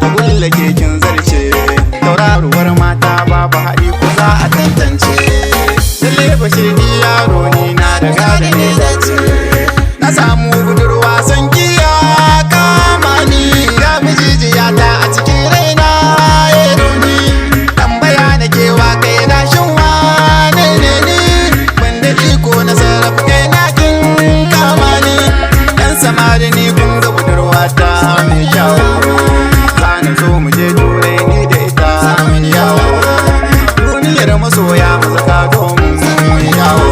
tagulla kekin zarce tauraruwar mata babu haɗi ku za a tantance lalle bashir ni yaro ni na daga da ne dace na samu budurwa san giya kama ni ga mijijiya ta a cikin raina ya roni tambaya na kewa kai na shin wane ne ni banda iko na sarrafa kai na kin kama ni dan samari ni kun ga budurwa ta mai kyawu zana zo mu je turai ni da ita mun yawo duniyar masoya mu zaka domin mun yawo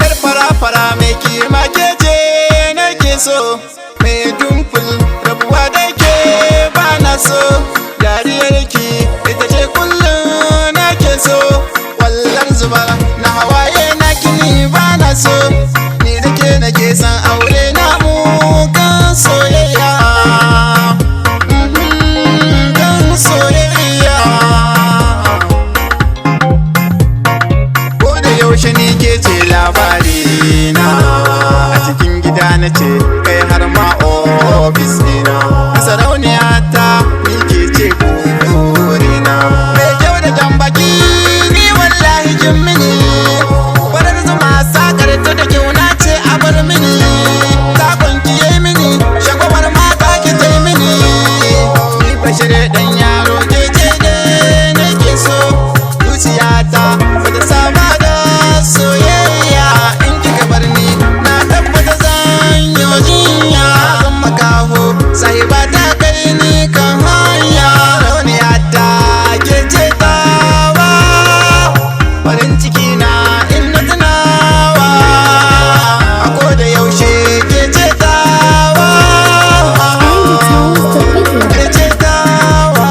yar fara mai kima ke ce nake so mai dumful rabuwa da ke ba na so dariyar ki ita ce kullum nake so wallar zuba na hawaye na kini ba na so ni da ke nake san aure na mu kan soyayya kan soyayya ko da yaushe ni ke ce labari na a cikin gida na ce kai har ma ofis dina sarauniya ta ni ke ce kurina mai kyau da jan baki ni wallahi kin mini farar zuma sakar ta da kyau na ce a bar mini takon ki yayi mini shagwar mata ki tai mini ni bashir dan yaro ke ce ne nake so zuciyata bata saba da soyayya in kika bar ni na tabbata zan yi jinya zan makaho sahiba ta kai ni kan hanya rauniya ta ke ce tawa farin ciki na in na tunawa a koda yaushe ke ce tawa ke ce tawa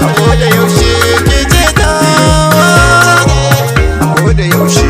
a koda yaushe ke ce tawa a koda yaushe